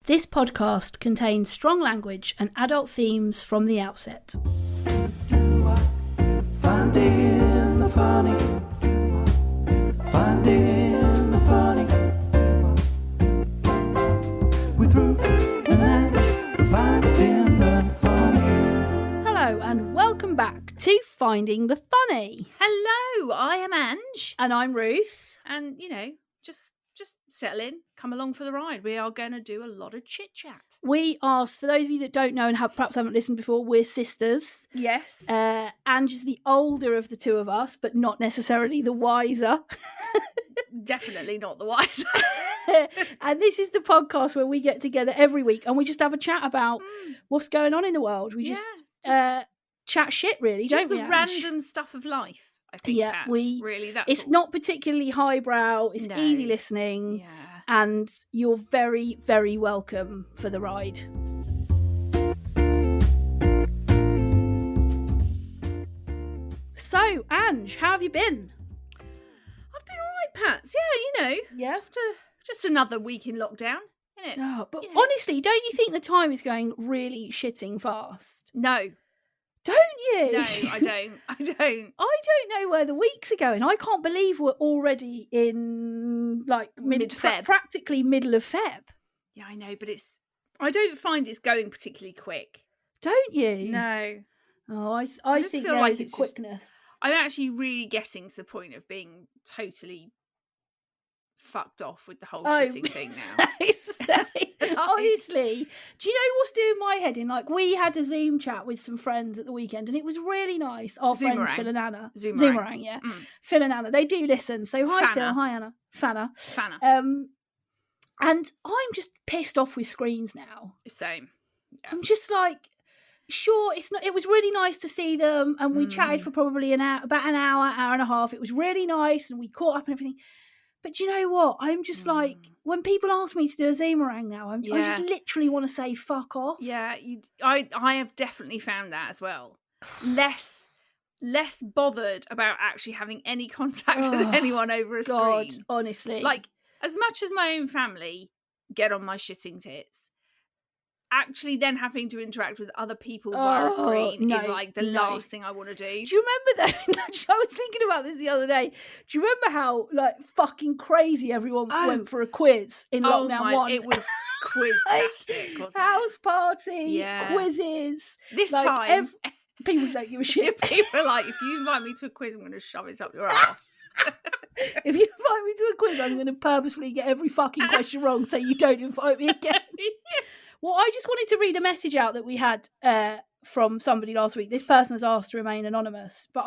This podcast contains strong language and adult themes from the outset. Finding the funny. Finding the funny. With Ruth and Ange, finding the funny. Hello and welcome back to Finding the Funny. Hello, I am Ange. And I'm Ruth. And, just settle in, come along for the ride. We are going to do a lot of chit-chat. We are, for those of you that don't know and perhaps haven't listened before, we're sisters. Yes. Ange is the older of the two of us, but not necessarily the wiser. Definitely not the wiser. And this is the podcast where we get together every week and we just have a chat about what's going on in the world. We just chat shit, really, just don't we? The Ange? random stuff of life. I think it's not particularly highbrow. It's easy listening, and you're very, very welcome for the ride. So, Ange, how have you been? I've been all right, Pats. Yeah, just another week in lockdown, isn't it? Oh, but honestly, don't you think the time is going really shitting fast? No. Don't you? No, I don't. I don't know where the weeks are going. I can't believe we're already in mid-Feb. Practically middle of Feb. Yeah, I know, but I don't find it's going particularly quick. Don't you? No. Oh, I think feel there like is a it's quickness. I'm actually really getting to the point of being totally fucked off with the whole shitting thing now. Honestly, do you know what's doing my head in? Like, we had a Zoom chat with some friends at the weekend and it was really nice. Our friends Phil and Anna. Zoomerang, yeah. Phil and Anna, they do listen. So hi Fanna. Phil, hi Anna. Fanna. And I'm just pissed off with screens now. Same. Yeah. I'm just like, sure, it's not. It was really nice to see them, and we chatted for probably about an hour and a half. It was really nice, and we caught up and everything. But do you know what? I'm just like, when people ask me to do a Zoomerang now, I just literally want to say fuck off. Yeah, I have definitely found that as well. Less bothered about actually having any contact with anyone over a screen. Honestly. Like, as much as my own family get on my shitting tits, actually then having to interact with other people via a screen is like the last thing I want to do. Do you remember though? I was thinking about this the other day. Do you remember how fucking crazy everyone went for a quiz in lockdown 1? It was quiz-tastic, wasn't House party, quizzes. This time, people don't give a shit. People are like, if you invite me to a quiz, I'm going to shove it up your ass. If you invite me to a quiz, I'm going to purposefully get every fucking question wrong so you don't invite me again. Well, I just wanted to read a message out that we had from somebody last week. This person has asked to remain anonymous, but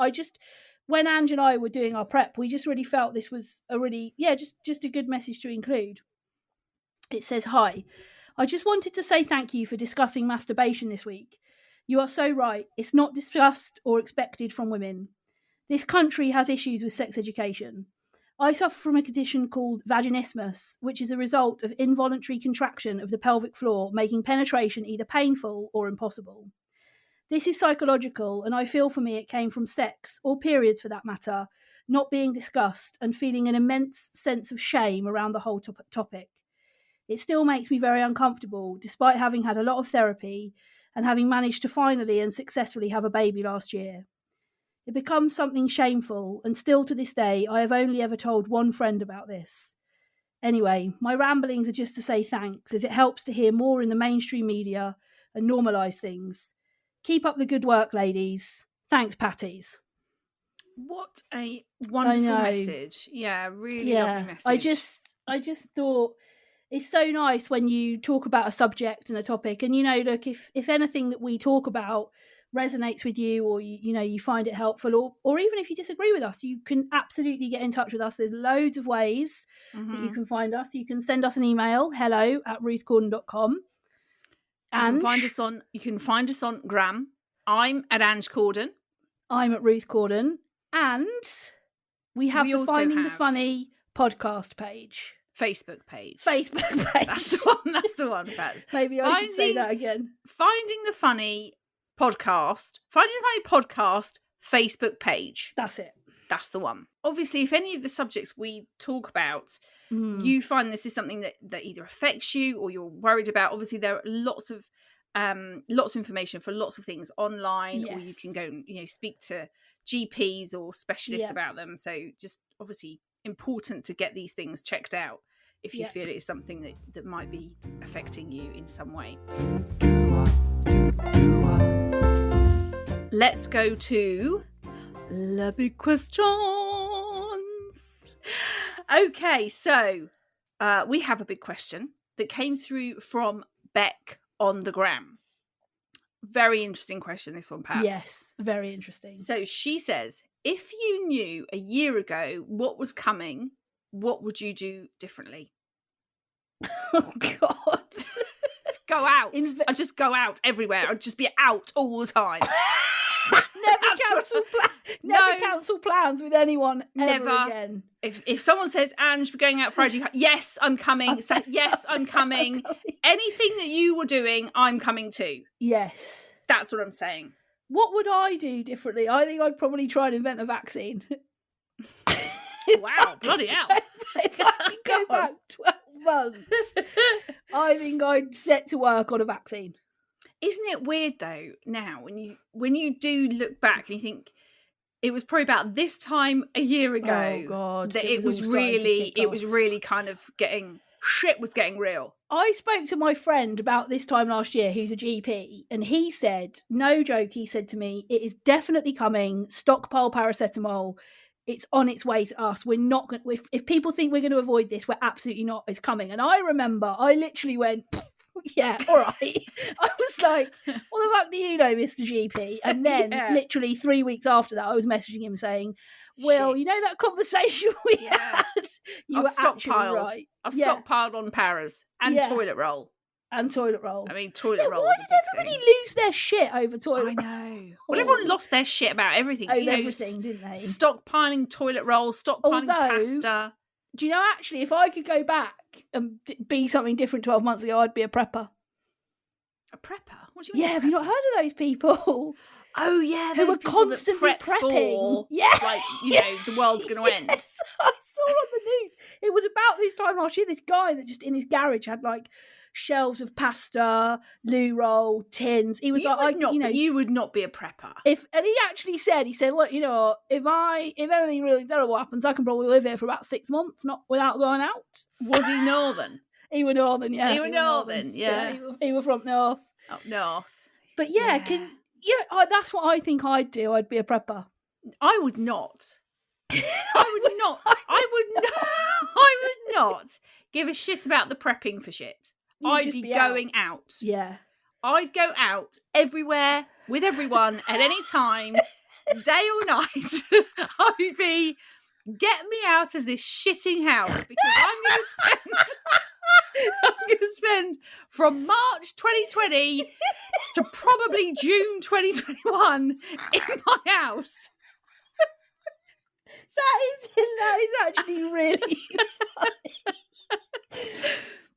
when Ange and I were doing our prep, we just really felt this was just a good message to include. It says, "Hi, I just wanted to say thank you for discussing masturbation this week. You are so right. It's not discussed or expected from women. This country has issues with sex education. I suffer from a condition called vaginismus, which is a result of involuntary contraction of the pelvic floor, making penetration either painful or impossible. This is psychological, and I feel for me it came from sex, or periods for that matter, not being discussed and feeling an immense sense of shame around the whole topic. It still makes me very uncomfortable, despite having had a lot of therapy and having managed to finally and successfully have a baby last year. It becomes something shameful, and still to this day, I have only ever told one friend about this. Anyway, my ramblings are just to say thanks, as it helps to hear more in the mainstream media and normalise things. Keep up the good work, ladies. Thanks, Patties." What a wonderful message. Yeah, really lovely message. I just thought it's so nice when you talk about a subject and a topic, and look, if anything that we talk about resonates with you, or you find it helpful, or even if you disagree with us, you can absolutely get in touch with us. There's loads of ways that you can find us. You can send us an email, hello@ruthcorden.com. And you can find us on Gram. I'm at Ange Corden. I'm at Ruth Corden. And we have the Finding the Funny podcast page. Facebook page. That's the one, Pats. Maybe I should say that again. Finding the Funny podcast Facebook page. That's it. That's the one. Obviously, if any of the subjects we talk about you find this is something that either affects you or you're worried about. Obviously, there are lots of information for lots of things online, or you can go and speak to GPs or specialists about them. So just obviously important to get these things checked out if you feel it is something that might be affecting you in some way. Let's go to the big questions. Okay, so we have a big question that came through from Beck on the gram. Very interesting question, this one, Pat. Yes, very interesting. So she says, if you knew a year ago what was coming, what would you do differently? Oh, God. Go out. I'd just go out everywhere. I'd just be out all the time. Never cancel plans with anyone ever again. If someone says, Ange, we're going out Friday, yes, I'm coming. So, yes, I'm coming. Anything that you were doing, I'm coming too. Yes. That's what I'm saying. What would I do differently? I think I'd probably try and invent a vaccine. Wow, bloody hell. If I could go back 12 months, I think I'd set to work on a vaccine. Isn't it weird though now when you do look back and you think it was probably about this time a year ago that it was really kind of getting real. I spoke to my friend about this time last year who's a GP, and he said, no joke, he said to me, it is definitely coming. Stockpile paracetamol. It's on its way to us. We're not going to, if people think we're going to avoid this, we're absolutely not. It's coming. And I remember I literally went, yeah, all right. I was like, what the fuck do you know, Mr. GP? And then literally 3 weeks after that, I was messaging him saying, Will, you know that conversation we had? You were actually right. I've stockpiled on paras and toilet roll. And toilet roll. I mean, toilet roll. Why did everybody lose their shit over toilet roll? I know. Well, everyone lost their shit about everything. Everything, didn't they? Stockpiling toilet roll, stockpiling pasta. Do you know, actually, if I could go back and be something different 12 months ago, I'd be a prepper. A prepper? What do you mean? Yeah, have you not heard of those people? Oh, yeah. Who were constantly prepping. Like, the world's going to end. I saw on the news. It was about this time last year, this guy that just in his garage had like shelves of pasta, loo roll, tins. He was you would not be a prepper. And he actually said, look, if anything really terrible happens, I can probably live here for about 6 months, not without going out. Was he northern? He was northern, yeah. He was northern, yeah. He was from north. Up north. But that's what I think I'd do. I'd be a prepper. I would not. I would not give a shit about the prepping for shit. I'd be going out. Yeah. I'd go out everywhere with everyone at any time, day or night. I'd be, get me out of this shitting house, because I'm going to spend from March 2020 to probably June 2021 in my house. That is actually really funny.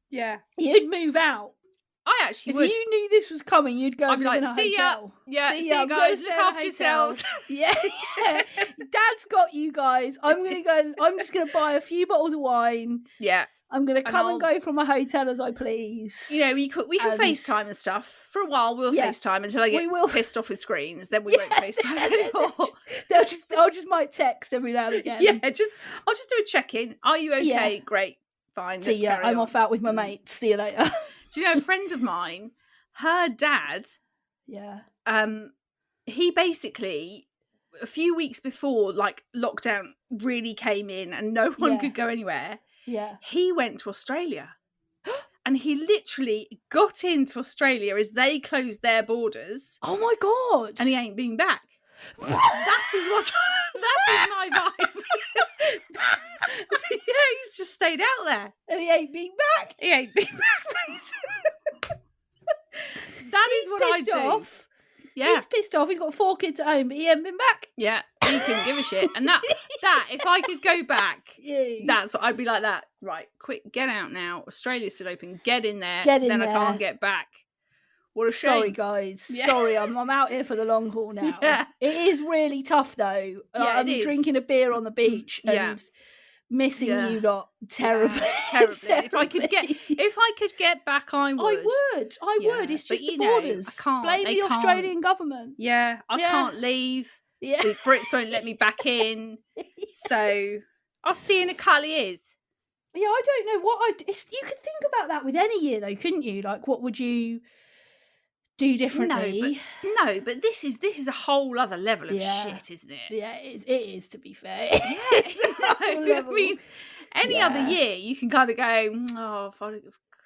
Yeah. You'd move out. I actually would. If you knew this was coming, you'd go and live in a see hotel. Yeah, see you guys. Look after yourselves. Yeah. Dad's got you guys. I'm just going to buy a few bottles of wine. Yeah. I'm going to come and go from a hotel as I please. We can FaceTime and stuff. For a while, we'll FaceTime until I get pissed off with screens. Then we won't FaceTime anymore. I just might text every now and again. Yeah, I'll just do a check-in. Are you okay? Yeah. Great. Fine. See ya. I'm off out with my mates. See you later. Do you know a friend of mine, her dad, he basically, a few weeks before like lockdown really came in and no one could go anywhere, he went to Australia. And he literally got into Australia as they closed their borders. Oh my God. And he ain't been back. That is my vibe. He's just stayed out there. And he ain't been back. That is what I do. Off. Yeah. He's pissed off. He's got 4 kids at home, but he hasn't been back. Yeah, he couldn't give a shit. And that, if I could go back, that's what I'd be like that. Right, quick, get out now. Australia's still open. Get in there. I can't get back. What a shame. Sorry, guys. Yeah. Sorry, I'm out here for the long haul now. Yeah. It is really tough, though. I'm drinking a beer on the beach, and missing Yeah. you lot terribly. Yeah, terribly. If I could get back, I would. I Yeah, would. It's but, just the you know, borders. I can't. Blame They the can't. Australian government. Yeah, I Yeah. can't leave. Yeah. The Brits won't let me back in. So I'll see you in a couple of years. Yeah, I don't know what you could think about that with any year though, couldn't you? Like, what would you do differently? No, but this is a whole other level of Yeah. shit, isn't it? Yeah, it is to be fair. Yeah, It's a whole I level. mean, any Yeah. other year you can kind of go, oh, if I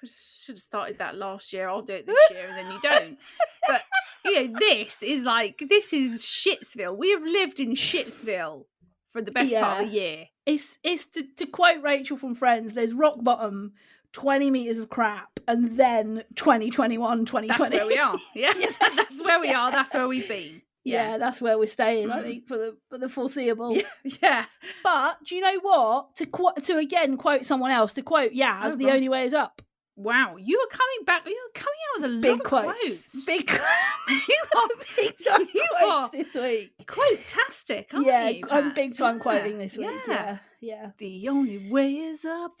should have started that last year, I'll do it this year, and then you don't. But this is Shitsville. We have lived in Shitsville for the best part of the year. It's to quote Rachel from Friends, there's rock bottom, 20 meters of crap, and then 2021, 2020. That's where we are. Yeah, that's where we are. That's where we've been. Yeah, that's where we're staying, I think, for the foreseeable. Yeah. But do you know what? To again quote someone else, to quote Yaz, the only way is up. Wow, you are coming back. You are coming out with a Big lot of quotes. Big You are big time quotes this week. Quote-tastic, aren't you? I'm big Pat? time quoting this week. Yeah. Yeah. The only way is up,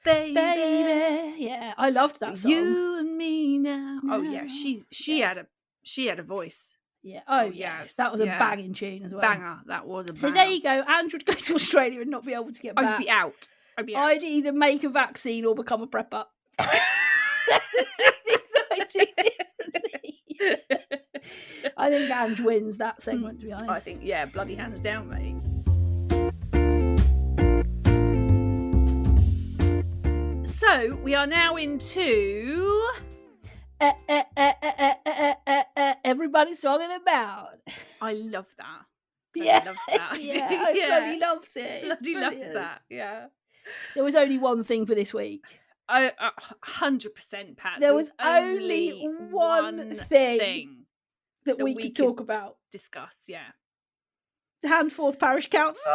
Baby. Yeah, I loved that song. You and me now. Oh yeah, Now. she had a voice. Yeah. Oh, yes. yes. That was a banging tune as well. Banger. That was a banger. So there you go. Ange would go to Australia and not be able to get back. I'd just be out. I'd either make a vaccine or become a prepper. I think Ange wins that segment, to be honest. I think, yeah, bloody hands down, mate. So we are now into everybody's talking about. I love that. Yeah, loves that. yeah, I bloody loved it. It's Bloody loves brilliant. that. Yeah. There was only one thing for this week. 100%, Pat. There was only one thing that we could talk about. Discuss, yeah. The Handforth Parish Council.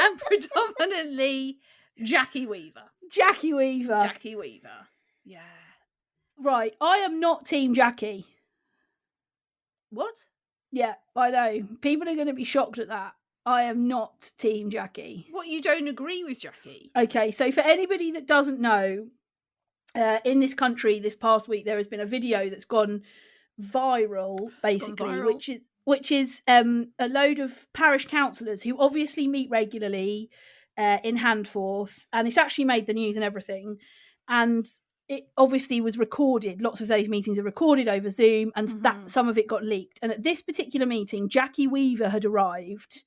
And predominantly Jackie Weaver. Jackie Weaver. Yeah. Right, I am not Team Jackie. What? Yeah, I know. People are going to be shocked at that. I am not Team Jackie. What, you don't agree with Jackie? Okay, so for anybody that doesn't know, in this country this past week there has been a video that's gone viral, basically, which is a load of parish councillors who obviously meet regularly in Handforth, and it's actually made the news and everything, and it obviously was recorded. Lots of those meetings are recorded over Zoom, and that some of it got leaked. And at this particular meeting, Jackie Weaver had arrived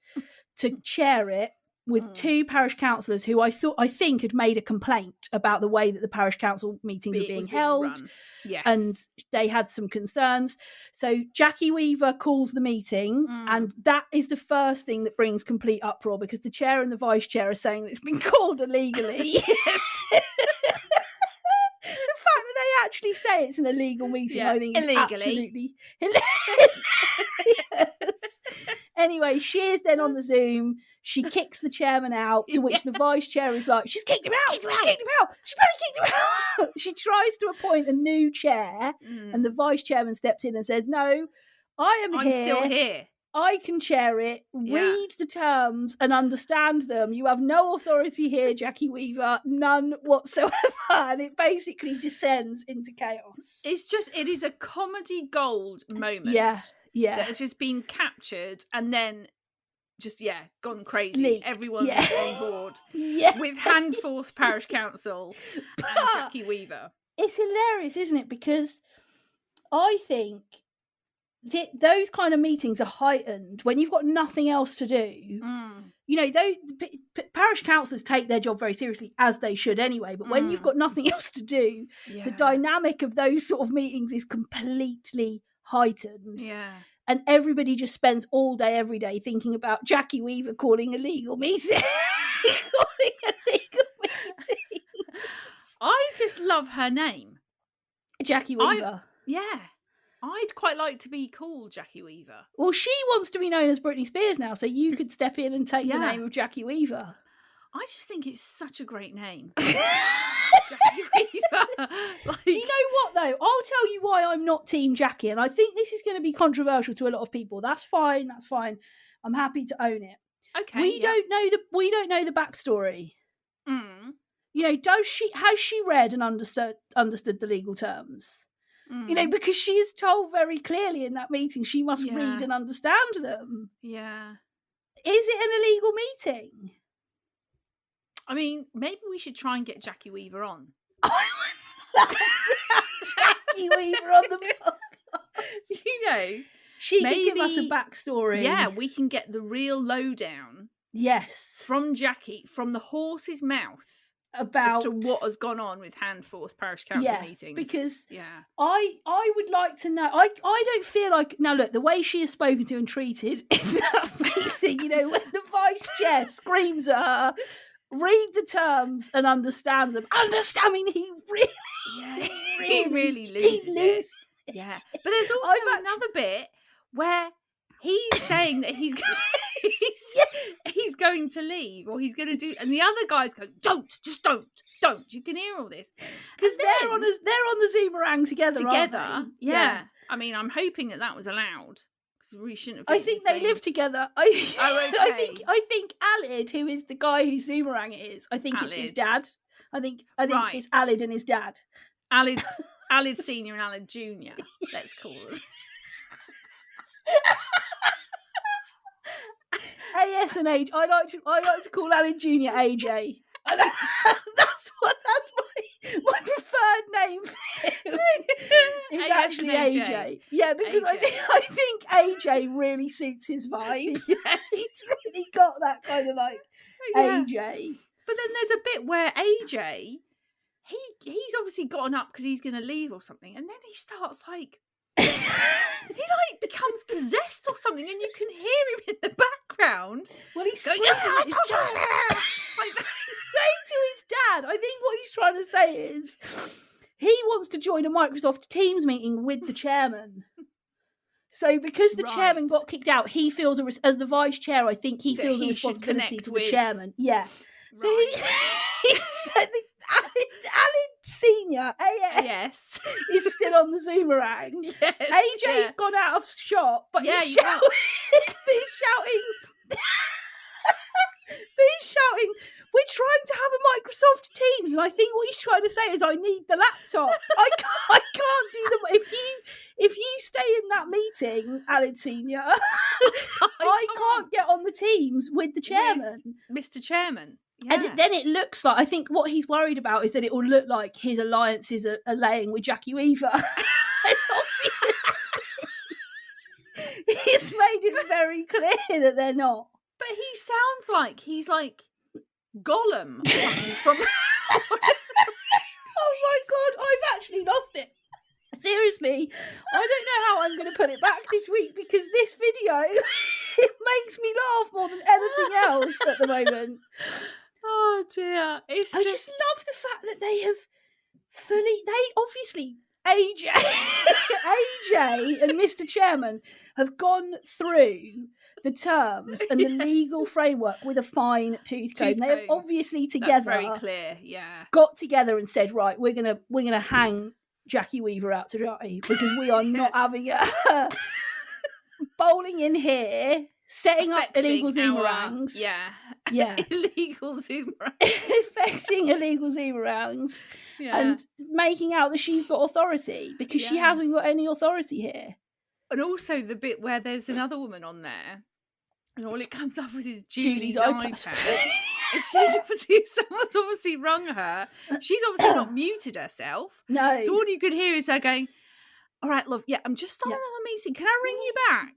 to chair it with two parish councillors who I think had made a complaint about the way that the parish council meetings were being held. Yes. And they had some concerns. So Jackie Weaver calls the meeting, and that is the first thing that brings complete uproar, because the chair and the vice chair are saying that it's been called illegally. The fact that they actually say it's an illegal meeting, I think, is absolutely yes. Anyway, she is then on the Zoom. She kicks the chairman out, to which the vice chair is like, she's kicked him out. She's kicked him out. She's bloody kicked him out. She tries to appoint a new chair, and the vice chairman steps in and says, no, I'm still here. I can chair it, read the terms and understand them. You have no authority here, Jackie Weaver, none whatsoever. And it basically descends into chaos. It is a comedy gold moment. Yeah. That has just been captured and then just, gone crazy. Sleeked. Everyone's on board with Handforth Parish Council and Jackie Weaver. It's hilarious, isn't it? Because I think those kind of meetings are heightened when you've got nothing else to do. You know, those parish councillors take their job very seriously, as they should anyway. But when you've got nothing else to do, the dynamic of those sort of meetings is completely heightened. Yeah. And everybody just spends all day, every day thinking about Jackie Weaver calling illegal meetings. I just love her name. Jackie Weaver. I'd quite like to be called Jackie Weaver. Well, she wants to be known as Britney Spears now, so you could step in and take the name of Jackie Weaver. I just think it's such a great name. Jackie Weaver. Do you know what, though? I'll tell you why I'm not Team Jackie, and I think this is going to be controversial to a lot of people. That's fine. I'm happy to own it. Okay. We don't know the backstory. Mm. You know, has she read and understood the legal terms? You know, because she is told very clearly in that meeting she must read and understand them. Yeah. Is it an illegal meeting? I mean, maybe we should try and get Jackie Weaver on. Jackie Weaver on the podcast. You know, she can give us a backstory. Yeah, we can get the real lowdown. Yes, from Jackie, from the horse's mouth, about as to what has gone on with Handforth Parish Council meetings. Because I would like to know. I don't feel like, now look, the way she is spoken to and treated in that meeting, you know, when the vice chair screams at her, read the terms and understand them. Understand? I mean, he really loses it. Yeah, but there's also another bit where he's saying that he's going to leave, or he's going to do, and the other guys go, don't. You can hear all this because they're on the Zoomerang together. Aren't they? Yeah. I mean, I'm hoping that was allowed, because we shouldn't have. I think they live together. Okay. I think Alid, who is the guy whose Zoomerang it is, I think it's his dad. I think it's Alid and his dad. Alid Senior and Alid Junior. Let's call them. AS and Age. I like to call Alid Junior AJ. That's my preferred name for him. It's actually AJ. Yeah, because AJ. I think AJ really suits his vibe. Yes. He's really got that kind of like AJ. But then there's a bit where AJ, he's obviously gotten up because he's going to leave or something, and then he starts like he like becomes possessed or something, and you can hear him in the background. Well, he's going, like saying to his dad. I think what he's trying to say is he wants to join a Microsoft Teams meeting with the chairman. So because the chairman got kicked out, he feels as the vice chair, I think he feels a responsibility to the chairman. Yeah. So he said Alid Senior AS is still on the Zoomerang. Yes, AJ's gone out of shot, but he's shouting. He's shouting, we're trying to have a Microsoft Teams, and I think what he's trying to say is, I need the laptop. I can't do them. If you stay in that meeting, Alid Senior, I can't get on the Teams with the chairman, Mr. Chairman. Yeah. And then it looks like, I think what he's worried about is that it will look like his alliances are laying with Jackie Weaver. He's made it very clear that they're not. But he sounds like he's like Gollum from. Oh my god, I've actually lost it. Seriously, I don't know how I'm going to put it back this week, because this video, it makes me laugh more than anything else at the moment. Oh dear. I just love the fact that they obviously, AJ and Mr. Chairman have gone through the terms and the legal framework with a fine tooth comb. They have obviously together, that's very clear, got together and said, right, we're gonna hang Jackie Weaver out to dry, because we are not having her bowling in here, setting up illegal Zoomerangs. Illegal Zoomerangs. Affecting illegal Zoomerangs. And making out that she's got authority, because she hasn't got any authority here. And also the bit where there's another woman on there, and all it comes up with is Julie's iPad. Someone's obviously rung her. She's obviously not muted herself. No. So all you could hear is her going, all right, love, I'm just on another meeting. Can I ring you back?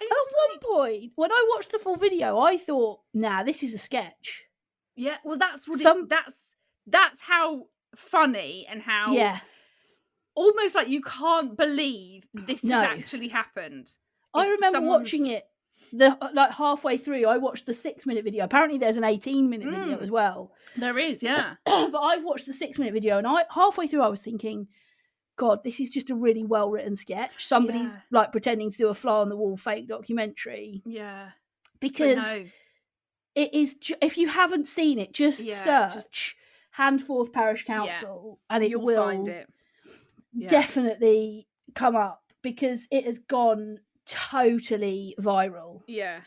At one point, when I watched the full video, I thought, nah, this is a sketch. Yeah, well, that's what that's how funny and how almost like you can't believe this has actually happened. I remember watching it halfway through. I watched the 6-minute video. Apparently there's an 18-minute video as well. There is, yeah. But I've watched the 6-minute video, and halfway through I was thinking, God, this is just a really well-written sketch. Somebody's like pretending to do a fly-on-the-wall fake documentary. Yeah. Because it is, if you haven't seen it, just search Handforth Parish Council and it will find it. Definitely come up, because it has gone totally viral. Yeah.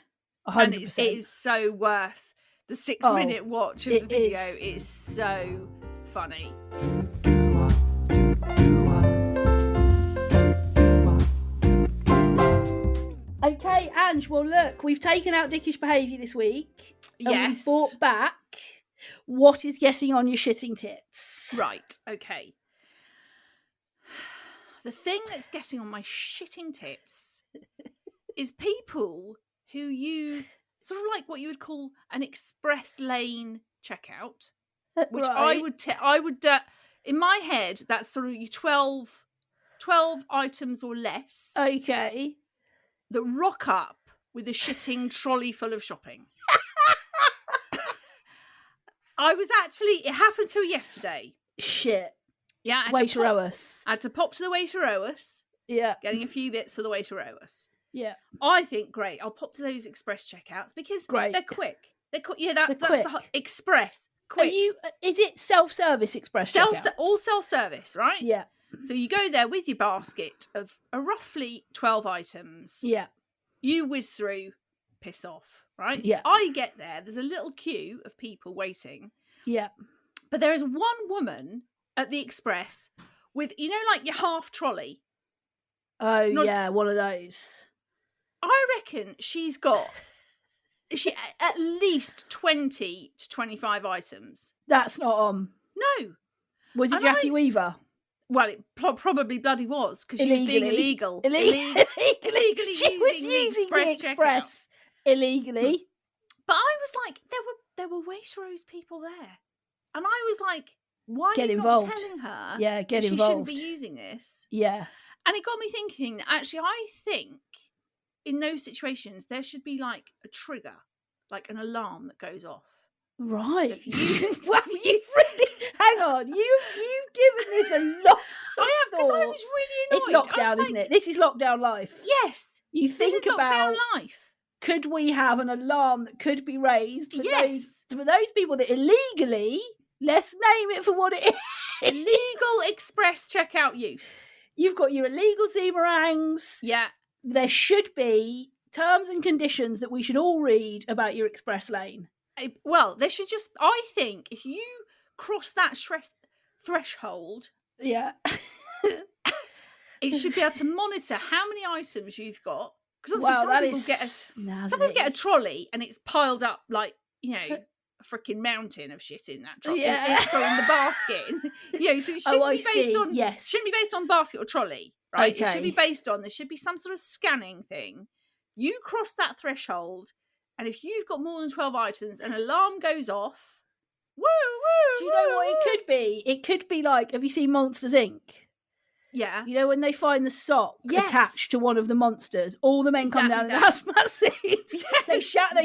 And 100%. it is so worth the 6-minute watch of the video. It is so funny. Okay, Ange, well, look, we've taken out dickish behaviour this week. And Yes. we've brought back what is getting on your shitting tits. Right, okay. The thing that's getting on my shitting tits is people who use sort of like what you would call an express lane checkout, which Right. I would in my head, that's sort of you 12 items or less Okay. that rock up with a shitting trolley full of shopping. It happened to me yesterday. Shit. Yeah, I Waitrose. had to pop to the Waitrose, Yeah. getting a few bits for the Waitrose. Yeah. I think great. I'll pop to those express checkouts because Great. they're quick. They're quick. Yeah, They're that's quick. express. Are Quick. is it self-service express checkouts? All self-service, right? Yeah. So you go there with your basket of roughly 12 items. Yeah. You whiz through, piss off, right? Yeah. I get there. There's a little queue of people waiting. Yeah. But there is one woman at the express with, like your half trolley. Oh, Not- yeah, one of those. I reckon she's got at least 20 to 25 items. That's not on. No. Was it And Jackie Weaver? Well, it probably bloody was because she was being illegal. Illegally. Illegally She was using using the express illegally. But I was like, there were Waitrose people there. And I was like, why Get are you involved. not telling her Yeah, get that involved. she shouldn't be using this? Yeah. And it got me thinking, actually, I think in those situations, there should be like a trigger, like an alarm that goes off. Right. So if you- Well, you've really... Hang on. You've given this a lot of I have, because I was thought. really annoyed. It's I lockdown, was isn't like, it? This is lockdown life. Yes. You This think is about, lockdown life. could we have an alarm that could be raised for, Yes. those people that illegally, let's name it for what it is. Illegal express checkout use. You've got your illegal Zemerangs. Yeah. There should be terms and conditions that we should all read about your express lane. Well, they should just, I think, if you cross that threshold, Yeah. it should be able to monitor how many items you've got. Because Wow, obviously that some people is get a trolley and it's piled up like, a freaking mountain of shit in that trolley. Yeah. In the basket. So it shouldn't be based on Yes. shouldn't be based on basket or trolley, right? It Okay. should be based on, there should be some sort of scanning thing. You cross that threshold, and if you've got more than 12 items, an alarm goes off. Woo, woo, Do you know what it woo. could be? It could be like, have you seen Monsters Inc.? Yeah. You know, when they find the sock Yes. attached to one of the monsters, all the men come down in Exactly hazmat suits. They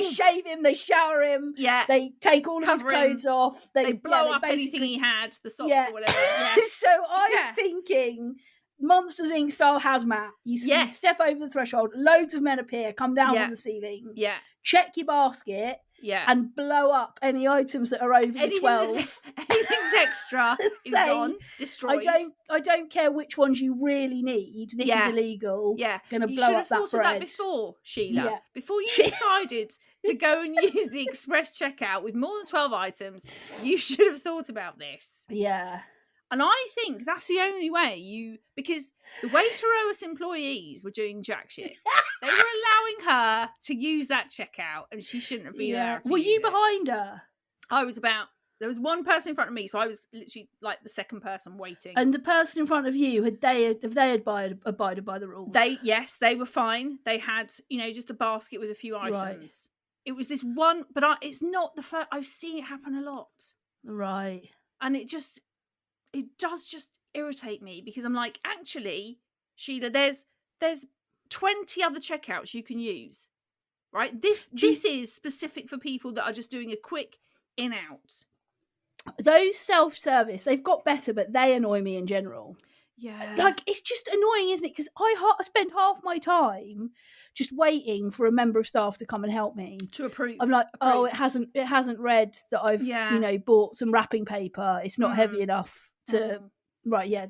shave him, they shower him, Yeah. they take all of his Cover him. clothes off. They blow they up anything basically- he had, the socks Yeah. or whatever. Yeah. So I'm Yeah. thinking Monsters Inc. style hazmat. You Yes. step over the threshold, loads of men appear, come down Yeah. from the ceiling, Yeah. check your basket, Yeah. and blow up any items that are over the Anything 12. anything's extra is Say, gone, destroyed. I don't care which ones you really need. This Yeah. is illegal. Yeah. Gonna You blow should up have that thought of that bread. before, Sheila. Yeah. Before you She- decided to go and use the express checkout with more than 12 items, you should have thought about this. Yeah. And I think that's the only way because the Waitrose employees were doing jack shit. They were allowing her to use that checkout, and she shouldn't have been allowed to Were use you it. behind her? There was one person in front of me, so I was literally like the second person waiting. And the person in front of you, have they abided by the rules? Yes, they were fine. They had, just a basket with a few items. Right. It was this one, but it's not the first. I've seen it happen a lot, Right. and it does just irritate me because I'm like, actually, Sheila, there's 20 other checkouts you can use, right? This is specific for people that are just doing a quick in out. Those self-service, they've got better, but they annoy me in general. Yeah, Like, it's just annoying, isn't it? Because I spend half my time just waiting for a member of staff to come and help me. to approve. I'm like, oh, approve. it hasn't read that I've Yeah. bought some wrapping paper. It's not heavy enough to right. Yeah,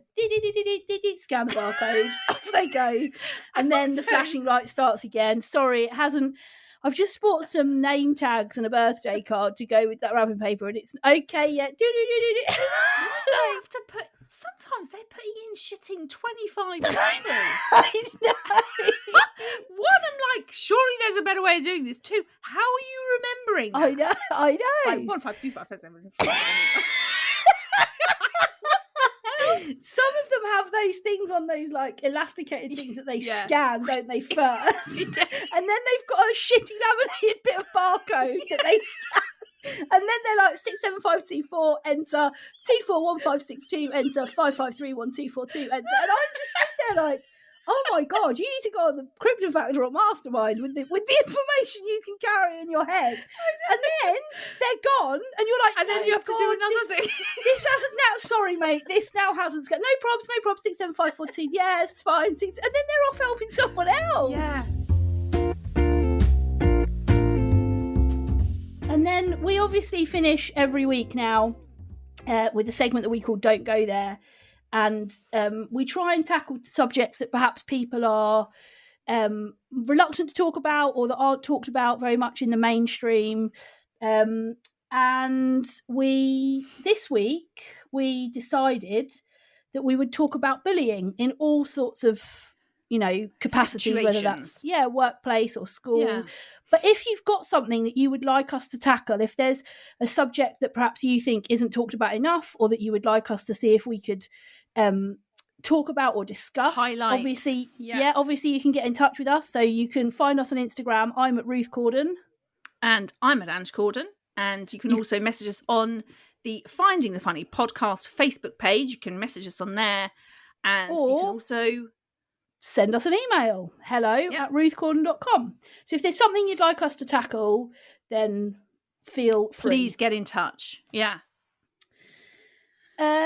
scan the barcode. Off they go, and then the Also- flashing light starts again. Sorry, it hasn't. I've just bought some name tags and a birthday card to go with that wrapping paper, and it's okay. Yeah, Why do they have to put? Sometimes they're putting in shitting 25 numbers. I know. One, I'm like, surely there's a better way of doing this. Two, how are you remembering that? I know. Like 1, 5, 2, 5, 7, 5. Some of them have those things on those like elasticated things that they Yeah. scan, don't they, first? And then they've got a shitty laminated bit of barcode that they scan. And then they're like 67524, enter 241562, enter 553124, enter. And I'm just sitting there like, oh my God, you need to go on the Crypto Factor or Mastermind with the information you can carry in your head. And then they're gone, and you're like, And then oh you have to do God, another thing. This hasn't now. Sorry, mate. This now hasn't. No probs. 67542. Yeah, it's fine. And then they're off helping someone else. Yeah. And then we obviously finish every week now with a segment that we call "Don't Go There," and we try and tackle subjects that perhaps people are reluctant to talk about or that aren't talked about very much in the mainstream. And this week we decided that we would talk about bullying in all sorts of, capacity, whether that's workplace or school. Yeah. But if you've got something that you would like us to tackle, if there's a subject that perhaps you think isn't talked about enough, or that you would like us to see if we could talk about or discuss, highlight. Obviously you can get in touch with us. So you can find us on Instagram. I'm at Ruth Corden. And I'm at Ange Corden. And you can also message us on the Finding the Funny podcast Facebook page. You can message us on there. And you can also send us an email, hello@ruthcorden.com. So if there's something you'd like us to tackle, then feel free. Please get in touch. Yeah.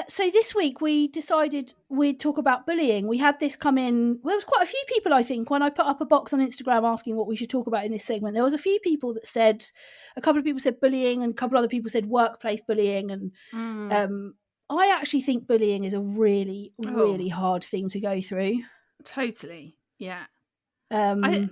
So this week we decided we'd talk about bullying. We had this come in. Well, there was quite a few people, I think, when I put up a box on Instagram asking what we should talk about in this segment. There was a few people that said, a couple of people said bullying, and a couple of other people said workplace bullying. And I actually think bullying is a really, really hard thing to go through. Totally. Yeah. And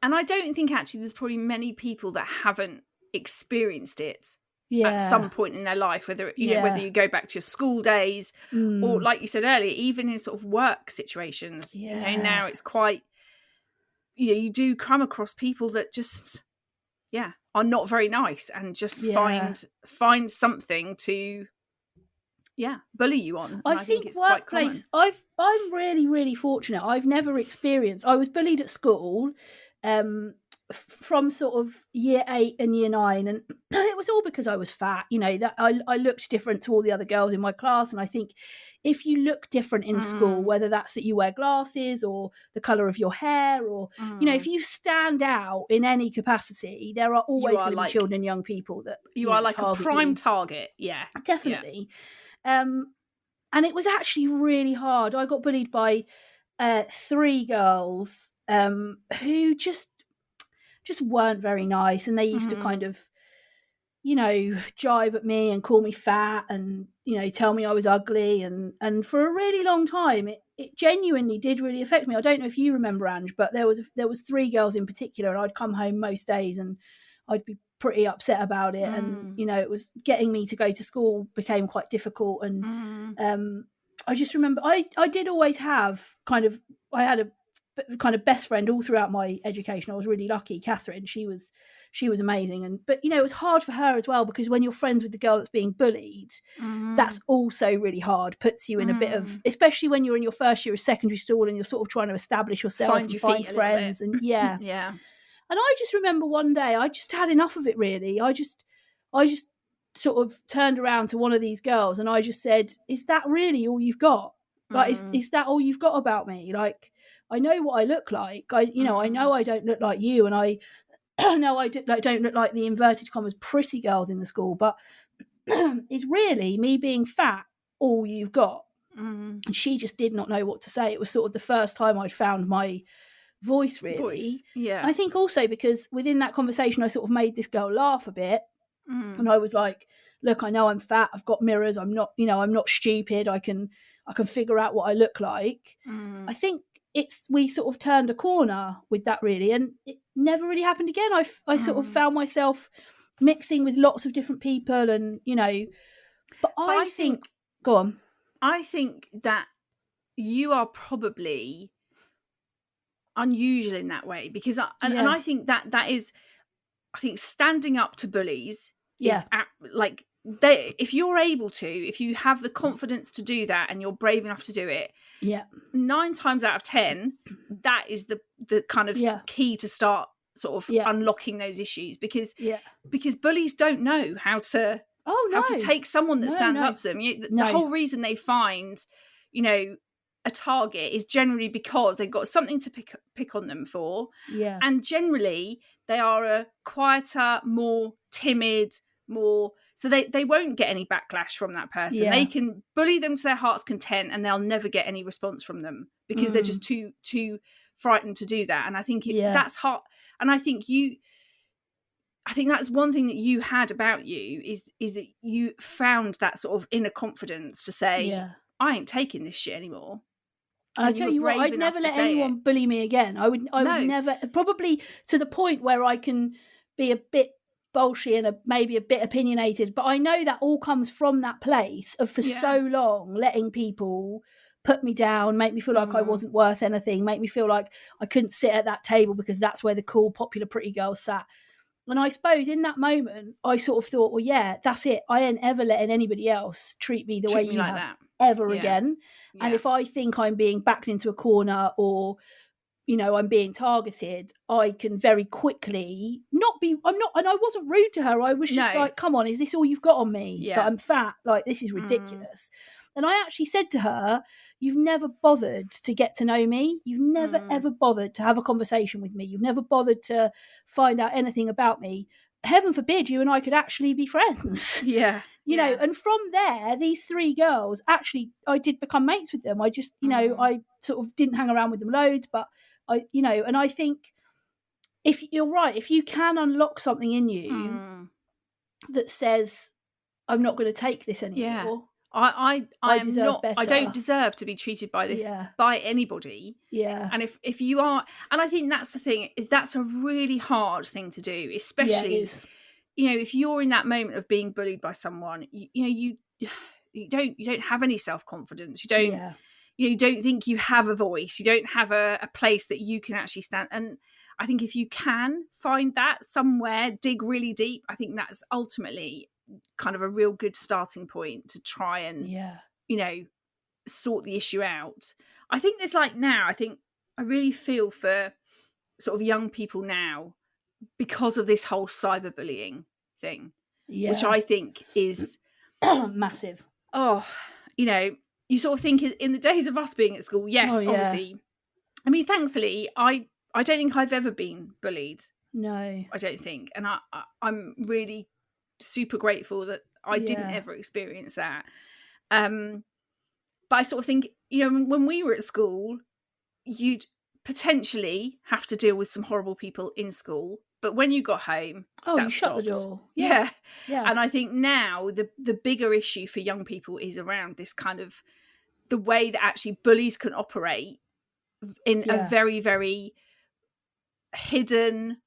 I don't think actually there's probably many people that haven't experienced it at some point in their life, whether you go back to your school days or, like you said earlier, even in sort of work situations. Now it's quite, you do come across people that just are not very nice and just find something to bully you on. I think it's workplace, I'm really, really fortunate. I've never experienced, I was bullied at school from sort of year 8 and year 9, and it was all because I was fat, that I looked different to all the other girls in my class. And I think if you look different in school, whether that's that you wear glasses or the colour of your hair, or if you stand out in any capacity, there are always going to be children and young people that you are like a prime target. Definitely. And it was actually really hard. I got bullied by 3 girls who just weren't very nice, and they used to kind of jibe at me and call me fat and tell me I was ugly, and for a really long time it genuinely did really affect me. I don't know if you remember, Ange, but there was 3 girls in particular, and I'd come home most days and I'd be pretty upset about it. And it was getting me to go to school became quite difficult. And I just remember I did always have I had a kind of best friend all throughout my education. I was really lucky. Catherine, she was amazing. But it was hard for her as well, because when you're friends with the girl that's being bullied, that's also really hard. Puts you in a bit of, especially when you're in your first year of secondary school and you're sort of trying to establish yourself and find friends. And and I just remember one day I just had enough of it, really. I just sort of turned around to one of these girls and I just said, is that really all you've got? Like, is that all you've got about me? Like, I know what I look like. I know I don't look like you, and I know I don't look like the inverted commas pretty girls in the school, but is really me being fat all you've got? And she just did not know what to say. It was sort of the first time I'd found my voice, really. I think also because within that conversation I sort of made this girl laugh a bit, and I was like, look, I know I'm fat, I've got mirrors, I'm not stupid, I can figure out what I look like. I think we sort of turned a corner with that really, and it never really happened again. I sort of found myself mixing with lots of different people, and but I think go on. I think that you are probably unusual in that way, because and I think that is, I think standing up to bullies is like, if you're able to, if you have the confidence to do that and you're brave enough to do it, 9 times out of 10 that is the kind of key to start sort of unlocking those issues, because bullies don't know how to take someone that stands up to them. The whole reason they find a target is generally because they've got something to pick on them for, and generally they are a quieter, more timid, more, so they won't get any backlash from that person. They can bully them to their heart's content and they'll never get any response from them, because they're just too frightened to do that. And I think that's hard. And I think that's one thing that you had about you is that you found that sort of inner confidence to say, I ain't taking this shit anymore. And I tell you what, I'd never let anyone bully me again. I would never, probably to the point where I can be a bit bolshy and maybe a bit opinionated, but I know that all comes from that place of for so long letting people put me down, make me feel like I wasn't worth anything, make me feel like I couldn't sit at that table because that's where the cool, popular, pretty girls sat. And I suppose in that moment, I sort of thought, well, yeah, that's it. I ain't ever letting anybody else treat me the way you like have that ever again. Yeah. And if I think I'm being backed into a corner or, I'm being targeted, I can very quickly and I wasn't rude to her. I was just like, come on, is this all you've got on me? Yeah. That I'm fat? Like, this is ridiculous. And I actually said to her, you've never bothered to get to know me. You've never, ever bothered to have a conversation with me. You've never bothered to find out anything about me. Heaven forbid you and I could actually be friends. Yeah. know, and from there, these 3 girls, actually, I did become mates with them. I just, I sort of didn't hang around with them loads, but and I think if you're right, if you can unlock something in you that says, I'm not going to take this anymore. I don't deserve to be treated by this by anybody. And if you are, and I think that's the thing, that's a really hard thing to do, especially if you're in that moment of being bullied by someone, you don't have any self-confidence, you don't think you have a voice, you don't have a place that you can actually stand. And I think if you can find that somewhere, dig really deep, I think that's ultimately kind of a real good starting point to try and sort the issue out. I think there's now, I really feel for sort of young people now because of this whole cyberbullying thing, which I think is massive. You sort of think in the days of us being at school, obviously, I mean, thankfully I don't think I've ever been bullied. No, I don't think, and I'm really super grateful that I didn't ever experience that. But I sort of think, when we were at school, you'd potentially have to deal with some horrible people in school, but when you got home, you shut the door. Yeah. And I think now the bigger issue for young people is around this kind of the way that actually bullies can operate in a very, very hidden,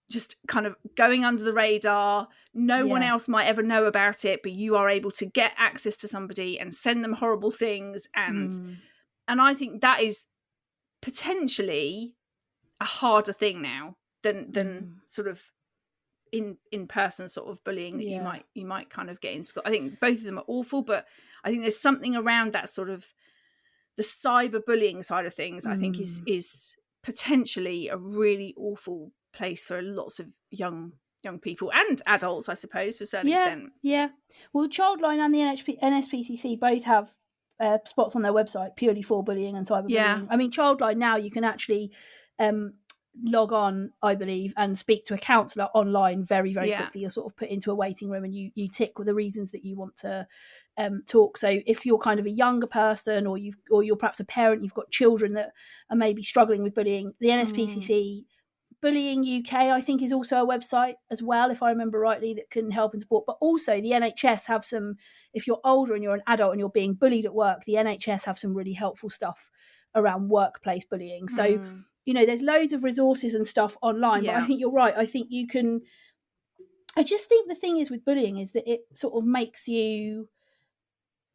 just kind of going under the radar. No one else might ever know about it, but you are able to get access to somebody and send them horrible things. And I think that is potentially a harder thing now than sort of in person sort of bullying that you might kind of get in school. I think both of them are awful, but I think there's something around that sort of the cyberbullying side of things. I think is potentially a really awful place for lots of young people and adults, I suppose, to a certain extent. Yeah. Well, Childline and the NSPCC both have spots on their website purely for bullying and cyberbullying. Yeah. I mean, Childline now you can actually log on, I believe, and speak to a counsellor online very, very quickly. You're sort of put into a waiting room and you tick the reasons that you want to talk. So if you're kind of a younger person or you're perhaps a parent, you've got children that are maybe struggling with bullying, the NSPCC Bullying UK, I think, is also a website as well, if I remember rightly, that can help and support. But also the NHS have some, if you're older and you're an adult and you're being bullied at work, the NHS have some really helpful stuff around workplace bullying. So, there's loads of resources and stuff online, but I think you're right. I think you can, I just think the thing is with bullying is that it sort of makes you,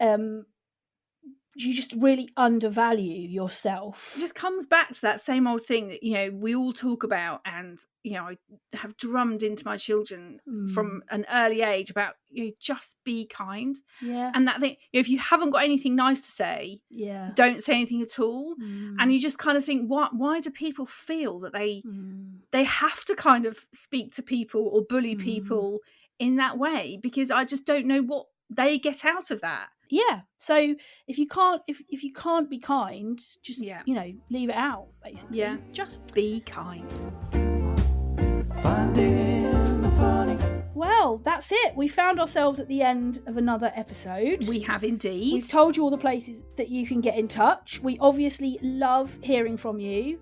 you just really undervalue yourself. It just comes back to that same old thing that, we all talk about, and, I have drummed into my children from an early age about, just be kind. Yeah. And that thing, if you haven't got anything nice to say, don't say anything at all. And you just kind of think, why do people feel that they have to kind of speak to people or bully people in that way? Because I just don't know what they get out of that. Yeah. So if you can't be kind, just leave it out, basically. Yeah. Just be kind. Finding the funny. Well, that's it. We found ourselves at the end of another episode. We have indeed. We've told you all the places that you can get in touch. We obviously love hearing from you.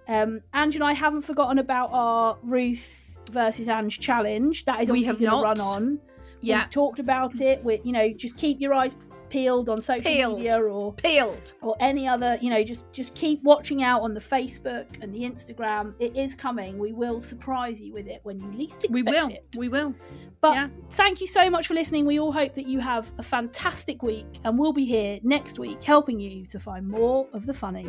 Ange and I haven't forgotten about our Ruth versus Ange challenge. That is obviously going to run on. Yeah. We've talked about it. Just keep your eyes peeled on social media or any other, just keep watching out on the Facebook and the Instagram. It is coming. We will surprise you with it when you least expect it. We will. But thank you so much for listening. We all hope that you have a fantastic week, and we'll be here next week helping you to find more of the funny.